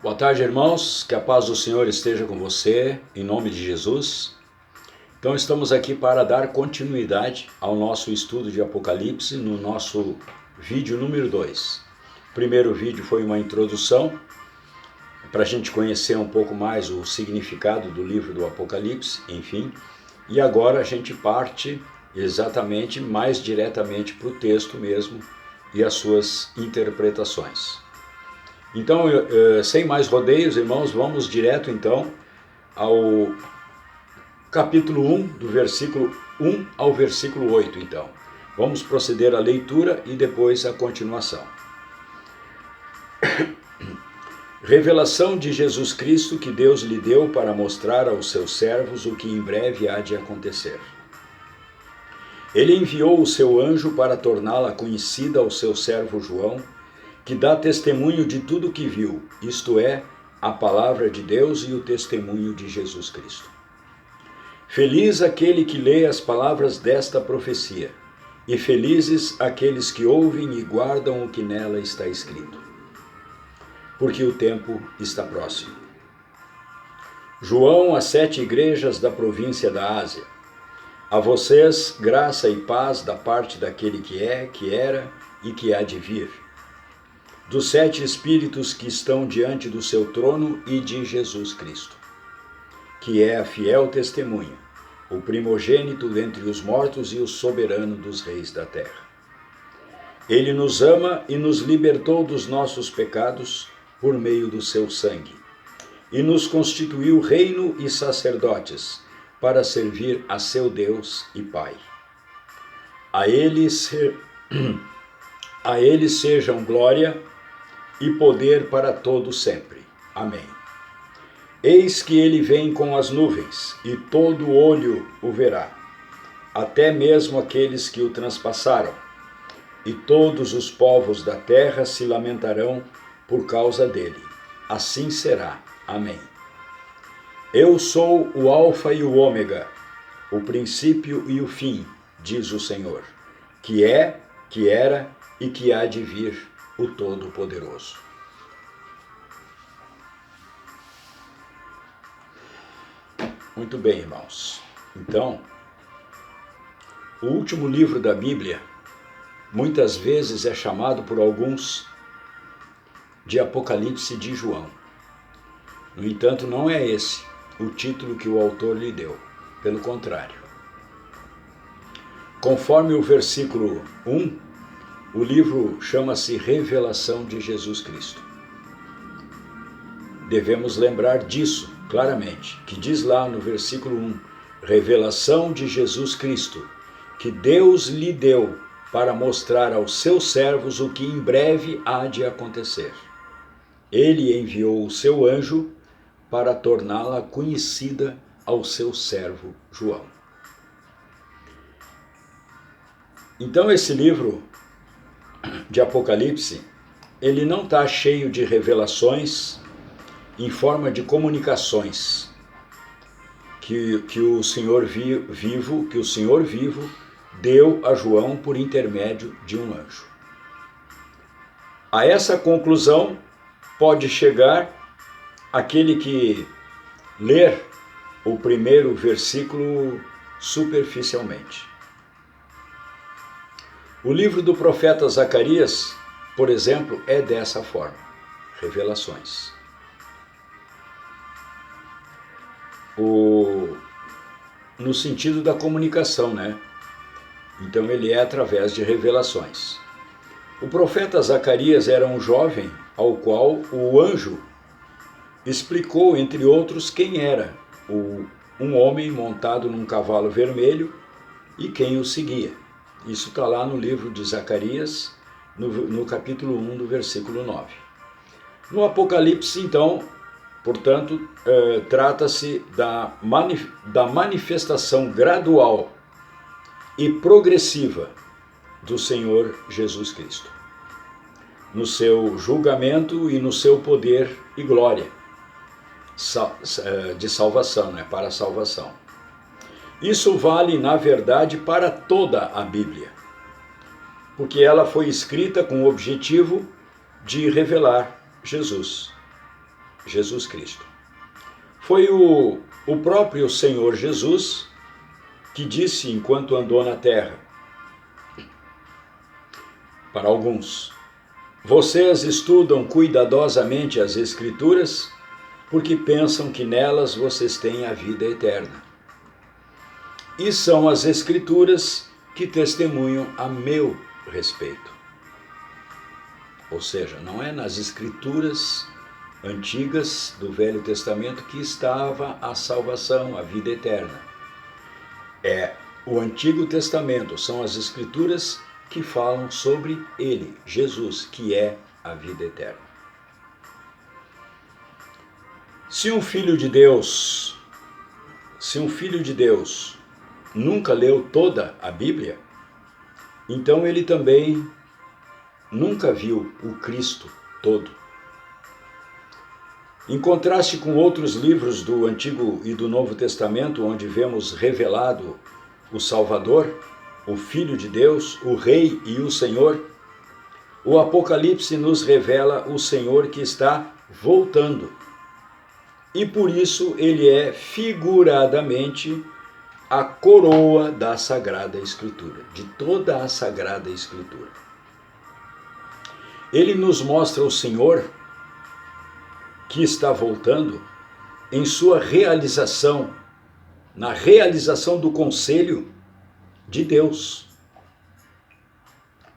Boa tarde, irmãos, que a paz do Senhor esteja com você, em nome de Jesus. Então estamos aqui para dar continuidade ao nosso estudo de Apocalipse no nosso vídeo número 2. O primeiro vídeo foi uma introdução para a gente conhecer um pouco mais o significado do livro do Apocalipse, enfim. E agora a gente parte exatamente, mais diretamente para o texto mesmo e as suas interpretações. Então, sem mais rodeios, irmãos, vamos direto então ao capítulo 1, do versículo 1 ao versículo 8, então. Vamos proceder à leitura e depois à continuação. Revelação de Jesus Cristo que Deus lhe deu para mostrar aos seus servos o que em breve há de acontecer. Ele enviou o seu anjo para torná-la conhecida ao seu servo João, que dá testemunho de tudo que viu, isto é, a palavra de Deus e o testemunho de Jesus Cristo. Feliz aquele que lê as palavras desta profecia, e felizes aqueles que ouvem e guardam o que nela está escrito, porque o tempo está próximo. João, às 7 igrejas da província da Ásia. A vocês, graça e paz da parte daquele que é, que era e que há de vir, dos 7 Espíritos que estão diante do seu trono e de Jesus Cristo, que é a fiel testemunha, o primogênito dentre os mortos e o soberano dos reis da terra. Ele nos ama e nos libertou dos nossos pecados por meio do seu sangue, e nos constituiu reino e sacerdotes para servir a seu Deus e Pai. A ele sejam glória e poder para todo sempre. Amém. Eis que ele vem com as nuvens, e todo olho o verá, até mesmo aqueles que o transpassaram, e todos os povos da terra se lamentarão por causa dele. Assim será. Amém. Eu sou o Alfa e o Ômega, o princípio e o fim, diz o Senhor, que é, que era e que há de vir, o Todo-Poderoso. Muito bem, irmãos. Então, o último livro da Bíblia, muitas vezes é chamado por alguns de Apocalipse de João. No entanto, não é esse o título que o autor lhe deu. Pelo contrário. Conforme o versículo 1, o livro chama-se Revelação de Jesus Cristo. Devemos lembrar disso claramente, que diz lá no versículo 1, Revelação de Jesus Cristo, que Deus lhe deu para mostrar aos seus servos o que em breve há de acontecer. Ele enviou o seu anjo para torná-la conhecida ao seu servo João. Então esse livro de Apocalipse, ele não está cheio de revelações em forma de comunicações que o Senhor vivo deu a João por intermédio de um anjo. A essa conclusão pode chegar aquele que ler o primeiro versículo superficialmente. O livro do profeta Zacarias, por exemplo, é dessa forma, revelações. No sentido da comunicação, né? Então ele é através de revelações. O profeta Zacarias era um jovem ao qual o anjo explicou, entre outros, quem era um homem montado num cavalo vermelho e quem o seguia. Isso está lá no livro de Zacarias, no capítulo 1, do versículo 9. No Apocalipse, então, portanto, trata-se da manifestação gradual e progressiva do Senhor Jesus Cristo, no seu julgamento e no seu poder e glória de salvação, né, para a salvação. Isso vale, na verdade, para toda a Bíblia, porque ela foi escrita com o objetivo de revelar Jesus. Jesus Cristo. Foi o próprio Senhor Jesus que disse enquanto andou na terra, para alguns: vocês estudam cuidadosamente as Escrituras porque pensam que nelas vocês têm a vida eterna. E são as Escrituras que testemunham a meu respeito. Ou seja, não é nas Escrituras antigas do Velho Testamento que estava a salvação, a vida eterna. É o Antigo Testamento, são as Escrituras que falam sobre ele, Jesus, que é a vida eterna. Se um filho de Deus nunca leu toda a Bíblia, então ele também nunca viu o Cristo todo. Em contraste com outros livros do Antigo e do Novo Testamento, onde vemos revelado o Salvador, o Filho de Deus, o Rei e o Senhor, o Apocalipse nos revela o Senhor que está voltando. E por isso ele é figuradamente a coroa da Sagrada Escritura, de toda a Sagrada Escritura. Ele nos mostra o Senhor que está voltando em sua realização, na realização do conselho de Deus.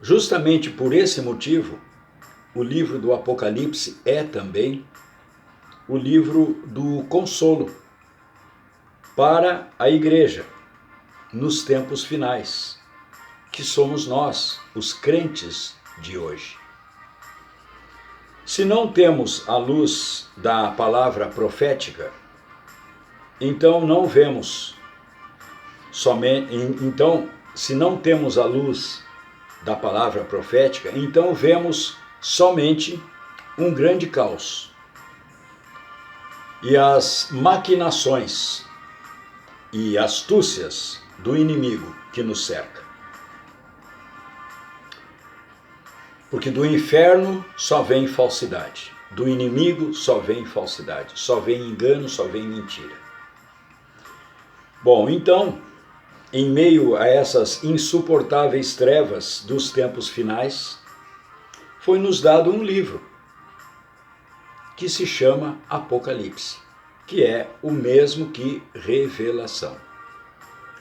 Justamente por esse motivo, o livro do Apocalipse é também o livro do consolo para a igreja nos tempos finais, que somos nós, os crentes de hoje. Se não temos a luz da palavra profética, então não vemos somente. Então, se não temos a luz da palavra profética, então vemos somente um grande caos e as maquinações e astúcias do inimigo que nos cerca. Porque do inferno só vem falsidade, do inimigo só vem falsidade, só vem engano, só vem mentira. Bom, então, em meio a essas insuportáveis trevas dos tempos finais, foi nos dado um livro que se chama Apocalipse, que é o mesmo que revelação.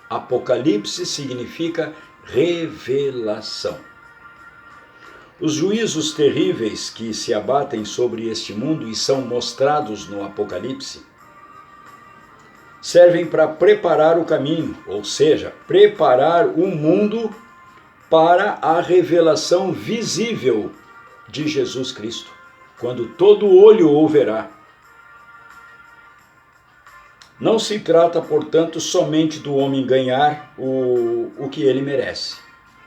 Apocalipse significa revelação. Os juízos terríveis que se abatem sobre este mundo e são mostrados no Apocalipse servem para preparar o caminho, ou seja, preparar o mundo para a revelação visível de Jesus Cristo, quando todo olho o verá. Não se trata, portanto, somente do homem ganhar o que ele merece,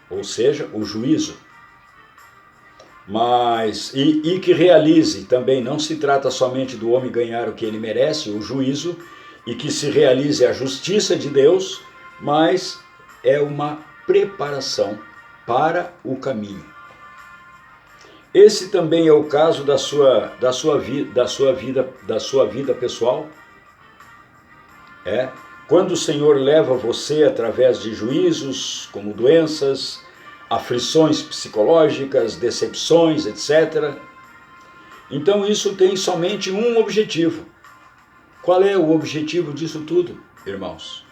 ou seja, o juízo. Mas, e que realize também, não se trata somente do homem ganhar o que ele merece, o juízo, e que se realize a justiça de Deus, mas é uma preparação para o caminho. Esse também é o caso da sua vida pessoal. Quando o Senhor leva você através de juízos, como doenças, aflições psicológicas, decepções, etc. Então isso tem somente um objetivo. Qual é o objetivo disso tudo, irmãos?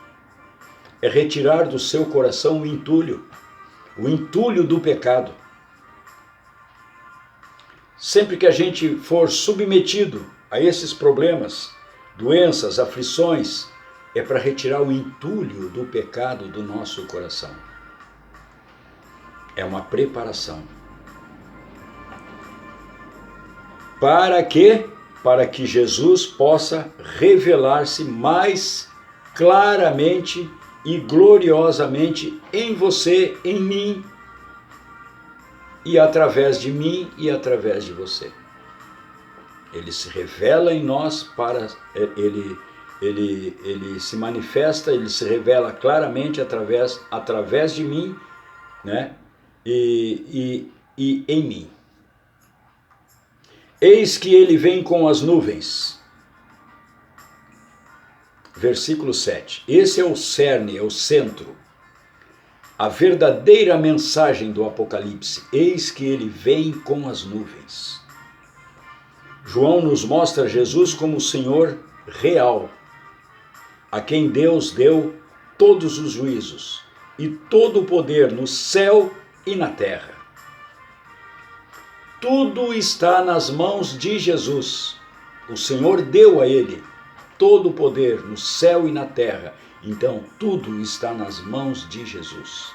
É retirar do seu coração o entulho do pecado. Sempre que a gente for submetido a esses problemas, doenças, aflições, é para retirar o entulho do pecado do nosso coração. É uma preparação. Para quê? Para que Jesus possa revelar-se mais claramente e gloriosamente em você, em mim, e através de mim e através de você. Ele se revela em nós para ele se manifesta, ele se revela claramente através de mim, né? E em mim. Eis que ele vem com as nuvens. Versículo 7. Esse é o cerne, é o centro. A verdadeira mensagem do Apocalipse. Eis que ele vem com as nuvens. João nos mostra Jesus como o Senhor real, a quem Deus deu todos os juízos e todo o poder no céu e na terra. Tudo está nas mãos de Jesus. O Senhor deu a ele todo o poder no céu e na terra. Então, tudo está nas mãos de Jesus.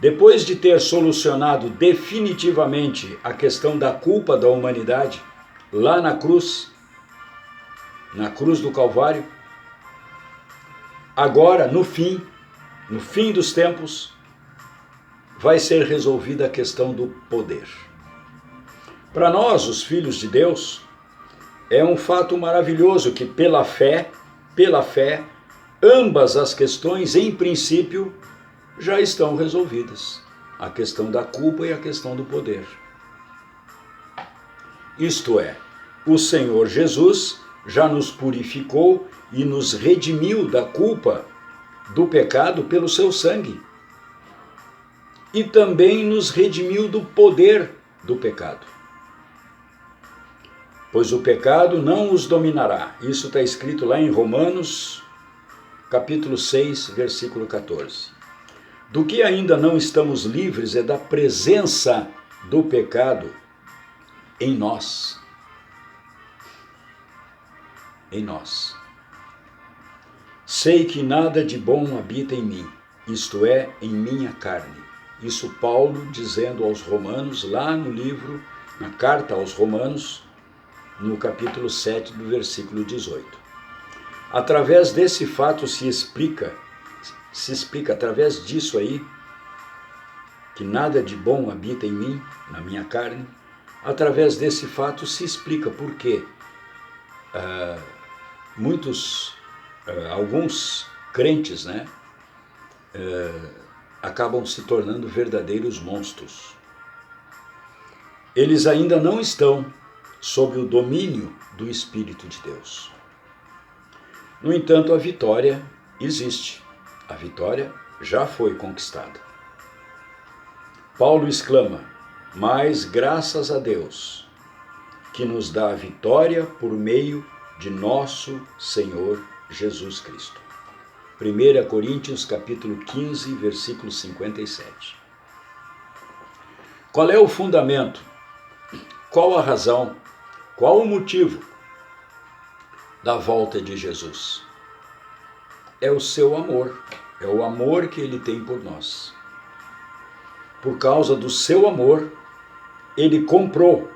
Depois de ter solucionado definitivamente a questão da culpa da humanidade, lá na cruz do Calvário, agora, no fim dos tempos, vai ser resolvida a questão do poder. Para nós, os filhos de Deus, é um fato maravilhoso que pela fé, ambas as questões, em princípio, já estão resolvidas. A questão da culpa e a questão do poder. Isto é, o Senhor Jesus já nos purificou e nos redimiu da culpa do pecado pelo seu sangue. E também nos redimiu do poder do pecado. Pois o pecado não os dominará. Isso está escrito lá em Romanos, capítulo 6, versículo 14. Do que ainda não estamos livres é da presença do pecado em nós. Em nós. Sei que nada de bom habita em mim, isto é, em minha carne. Isso Paulo dizendo aos Romanos, lá no livro, na carta aos Romanos, no capítulo 7, do versículo 18. Através desse fato se explica através disso aí, que nada de bom habita em mim, na minha carne, através desse fato se explica por que alguns crentes, né, acabam se tornando verdadeiros monstros. Eles ainda não estão sob o domínio do Espírito de Deus. No entanto, a vitória existe. A vitória já foi conquistada. Paulo exclama: mas graças a Deus, que nos dá a vitória por meio de nosso Senhor Jesus Cristo. 1 Coríntios capítulo 15, versículo 57. Qual é o fundamento? Qual a razão? Qual o motivo da volta de Jesus? É o seu amor, é o amor que ele tem por nós. Por causa do seu amor, ele comprou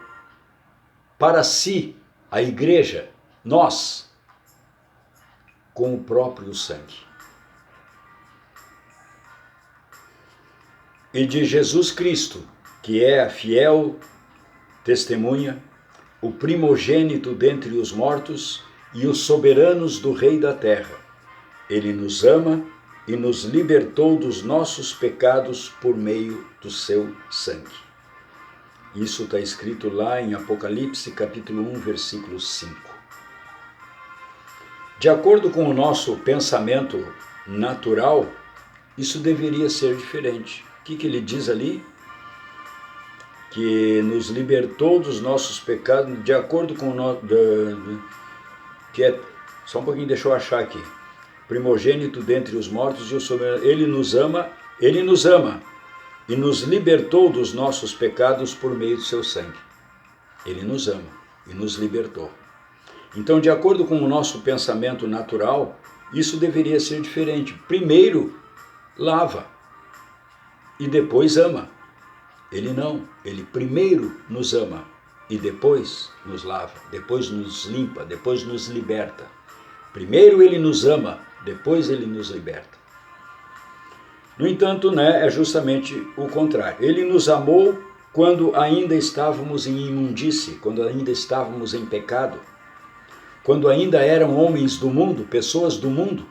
para si, a igreja, nós, com o próprio sangue. E de Jesus Cristo, que é a fiel testemunha, o primogênito dentre os mortos e os soberanos do Rei da Terra. Ele nos ama e nos libertou dos nossos pecados por meio do seu sangue. Isso está escrito lá em Apocalipse, capítulo 1, versículo 5. De acordo com o nosso pensamento natural, isso deveria ser diferente. O que ele diz ali? Que nos libertou dos nossos pecados, de acordo com o que é, só um pouquinho, deixa eu achar aqui. Primogênito dentre os mortos e o soberano, ele nos ama e nos libertou dos nossos pecados por meio do seu sangue. Ele nos ama e nos libertou. Então, de acordo com o nosso pensamento natural, isso deveria ser diferente. Primeiro, lava e depois ama. Ele não, ele primeiro nos ama e depois nos lava, depois nos limpa, depois nos liberta. Primeiro ele nos ama, depois ele nos liberta. No entanto, é justamente o contrário. Ele nos amou quando ainda estávamos em imundície, quando ainda estávamos em pecado, quando ainda eram homens do mundo, pessoas do mundo,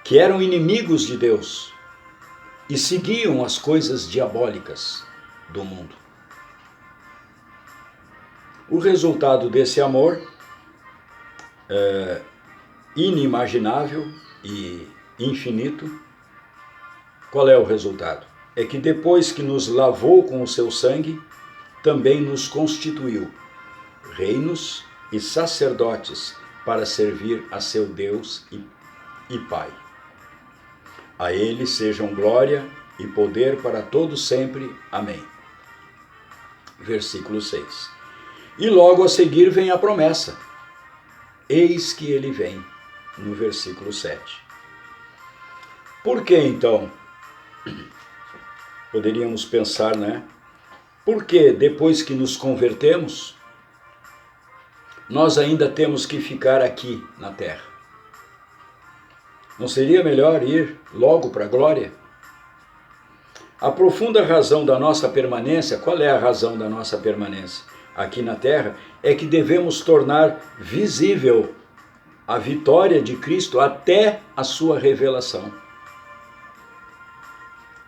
que eram inimigos de Deus e seguiam as coisas diabólicas do mundo. O resultado desse amor inimaginável e infinito, qual é o resultado? É que depois que nos lavou com o seu sangue, também nos constituiu reinos e sacerdotes para servir a seu Deus e Pai. A Ele sejam glória e poder para todos sempre. Amém. Versículo 6. E logo a seguir vem a promessa. Eis que Ele vem, no versículo 7. Por que então? Poderíamos pensar, né? Por que depois que nos convertemos, nós ainda temos que ficar aqui na terra? Não seria melhor ir logo para a glória? A profunda razão da nossa permanência, qual é a razão da nossa permanência aqui na terra? É que devemos tornar visível a vitória de Cristo até a sua revelação.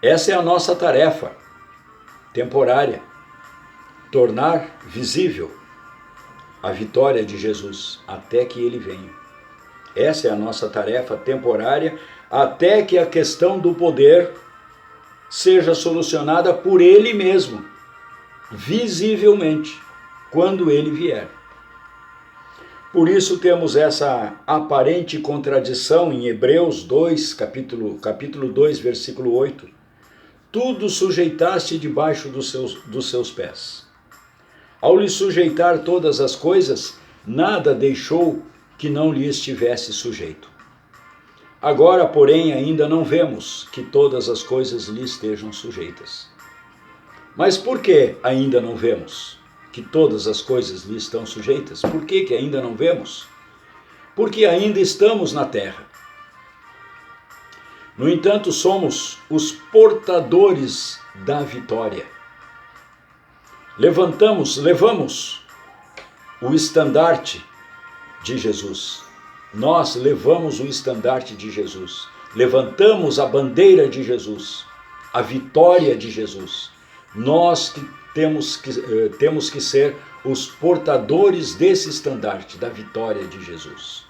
Essa é a nossa tarefa temporária, tornar visível a vitória de Jesus até que Ele venha. Essa é a nossa tarefa temporária, até que a questão do poder seja solucionada por Ele mesmo, visivelmente, quando Ele vier. Por isso temos essa aparente contradição em Hebreus 2, capítulo 2, versículo 8. Tudo sujeitaste debaixo dos seus pés. Ao lhe sujeitar todas as coisas, nada deixou que não lhe estivesse sujeito. Agora, porém, ainda não vemos que todas as coisas lhe estejam sujeitas. Mas por que ainda não vemos que todas as coisas lhe estão sujeitas? Por que ainda não vemos? Porque ainda estamos na terra. No entanto, somos os portadores da vitória. Levamos o estandarte de Jesus. Nós levamos o estandarte de Jesus. Levantamos a bandeira de Jesus, a vitória de Jesus. Nós que temos que ser os portadores desse estandarte, da vitória de Jesus.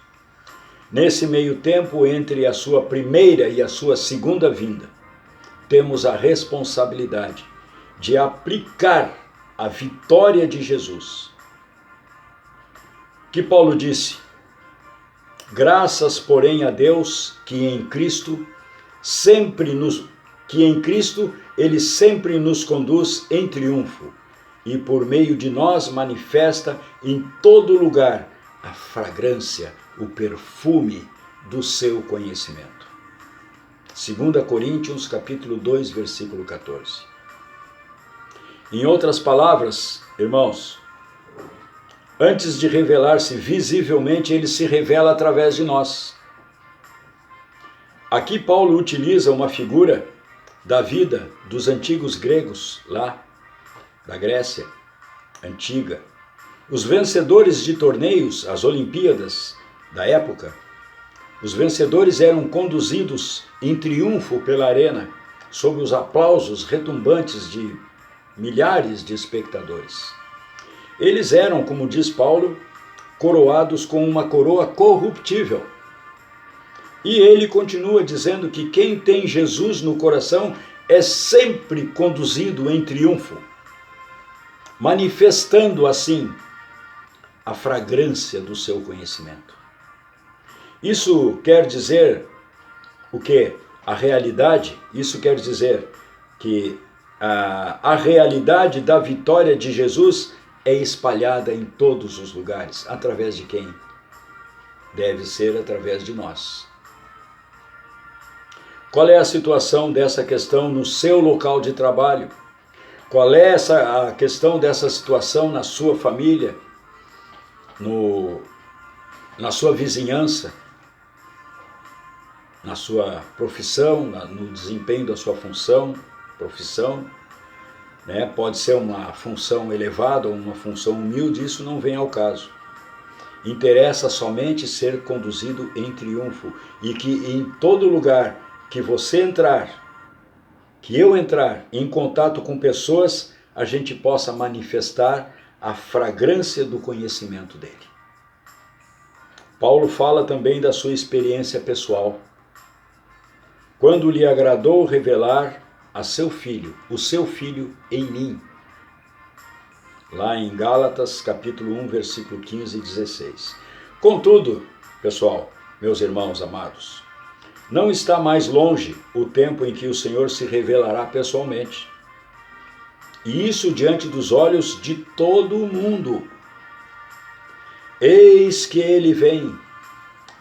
Nesse meio tempo, entre a sua primeira e a sua segunda vinda, temos a responsabilidade de aplicar a vitória de Jesus. Que Paulo disse: graças, porém, a Deus que em Cristo Ele sempre nos conduz em triunfo e por meio de nós manifesta em todo lugar a fragrância, o perfume do seu conhecimento. 2 Coríntios, capítulo 2, versículo 14. Em outras palavras, irmãos, antes de revelar-se visivelmente, Ele se revela através de nós. Aqui Paulo utiliza uma figura da vida dos antigos gregos, lá da Grécia antiga. Os vencedores de torneios, as Olimpíadas da época, os vencedores eram conduzidos em triunfo pela arena, sob os aplausos retumbantes de milhares de espectadores. Eles eram, como diz Paulo, coroados com uma coroa corruptível. E ele continua dizendo que quem tem Jesus no coração é sempre conduzido em triunfo, manifestando assim a fragrância do seu conhecimento. Isso quer dizer o quê? A realidade, isso quer dizer que a realidade da vitória de Jesus é espalhada em todos os lugares. Através de quem? Deve ser através de nós. Qual é a situação dessa questão no seu local de trabalho? Qual é a questão dessa situação na sua família, na sua vizinhança, na sua profissão, no desempenho da sua profissão, né? Pode ser uma função elevada ou uma função humilde, isso não vem ao caso. Interessa somente ser conduzido em triunfo e que em todo lugar que você entrar, que eu entrar em contato com pessoas, a gente possa manifestar a fragrância do conhecimento dele. Paulo fala também da sua experiência pessoal, quando lhe agradou revelar a seu filho, o seu filho em mim. Lá em Gálatas, capítulo 1, versículo 15 e 16. Contudo, pessoal, meus irmãos amados, não está mais longe o tempo em que o Senhor se revelará pessoalmente. E isso diante dos olhos de todo o mundo. Eis que ele vem,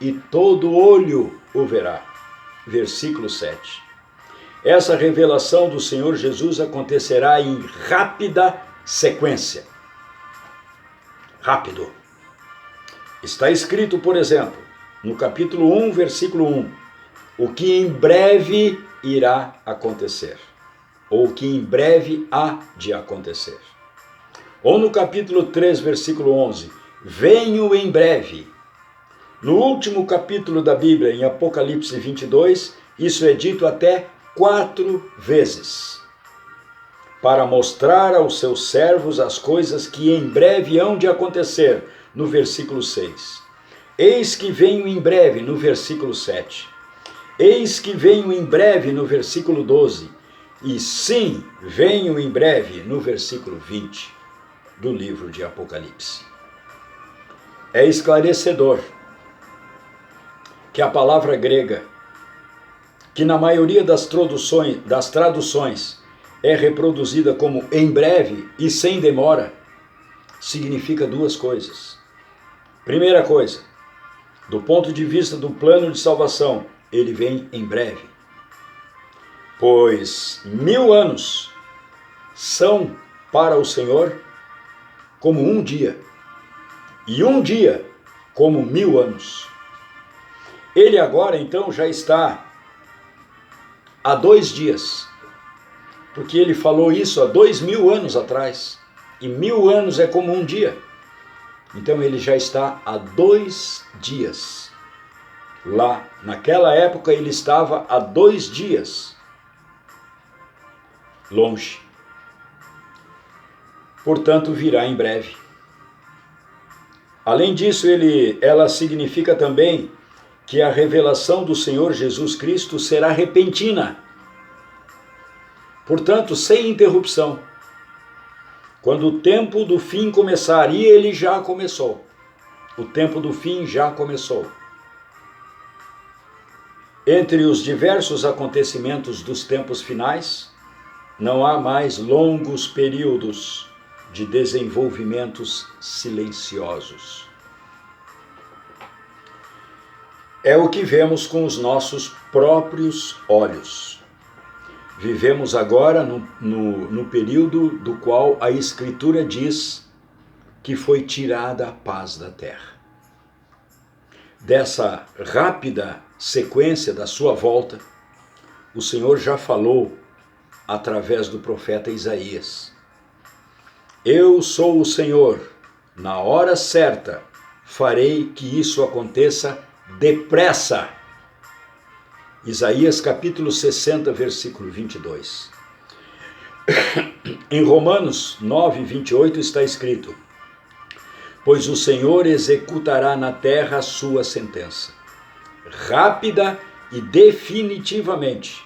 e todo olho o verá. Versículo 7. Essa revelação do Senhor Jesus acontecerá em rápida sequência. Rápido. Está escrito, por exemplo, no capítulo 1, versículo 1, o que em breve irá acontecer, ou o que em breve há de acontecer. Ou no capítulo 3, versículo 11, venho em breve. No último capítulo da Bíblia, em Apocalipse 22, isso é dito até 4 vezes, para mostrar aos seus servos as coisas que em breve hão de acontecer, no versículo 6. Eis que venho em breve, no versículo 7. Eis que venho em breve, no versículo 12. E sim, venho em breve, no versículo 20 do livro de Apocalipse. É esclarecedor que a palavra grega, que na maioria das traduções é reproduzida como em breve e sem demora, significa duas coisas. Primeira coisa, do ponto de vista do plano de salvação, ele vem em breve. Pois 1000 anos são para o Senhor como um dia, e um dia como 1000 anos. Ele agora então já está há 2 dias, porque ele falou isso há 2000 anos atrás, e 1000 anos é como um dia. Então ele já está há 2 dias. Lá, naquela época, ele estava há 2 dias longe. Portanto, virá em breve. Além disso, ela significa também que a revelação do Senhor Jesus Cristo será repentina. Portanto, sem interrupção. Quando o tempo do fim começar, e ele já começou. O tempo do fim já começou. Entre os diversos acontecimentos dos tempos finais, não há mais longos períodos de desenvolvimentos silenciosos. É o que vemos com os nossos próprios olhos. Vivemos agora no período do qual a Escritura diz que foi tirada a paz da terra. Dessa rápida sequência da sua volta, o Senhor já falou através do profeta Isaías. Eu sou o Senhor, na hora certa farei que isso aconteça depressa. Isaías capítulo 60, versículo 22. Em Romanos 9, 28 está escrito: pois o Senhor executará na terra a sua sentença, rápida e definitivamente.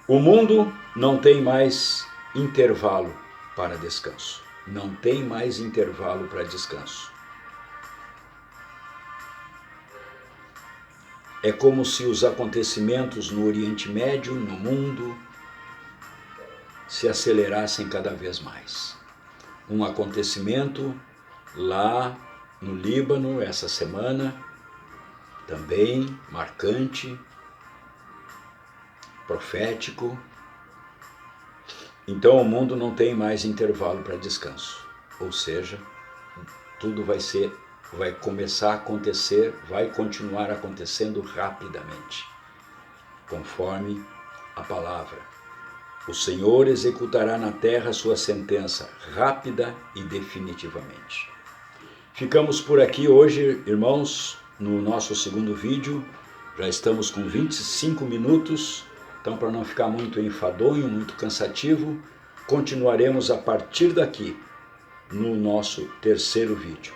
O mundo não tem mais intervalo para descanso. Não tem mais intervalo para descanso. É como se os acontecimentos no Oriente Médio, no mundo, se acelerassem cada vez mais. Um acontecimento lá no Líbano, essa semana, também marcante, profético. Então o mundo não tem mais intervalo para descanso. Ou seja, tudo vai começar a acontecer, vai continuar acontecendo rapidamente, conforme a palavra. O Senhor executará na terra a sua sentença, rápida e definitivamente. Ficamos por aqui hoje, irmãos, no nosso segundo vídeo. Já estamos com 25 minutos, então para não ficar muito enfadonho, muito cansativo, continuaremos a partir daqui no nosso terceiro vídeo.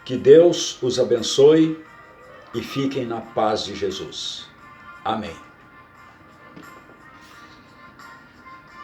Que Deus os abençoe e fiquem na paz de Jesus. Amém.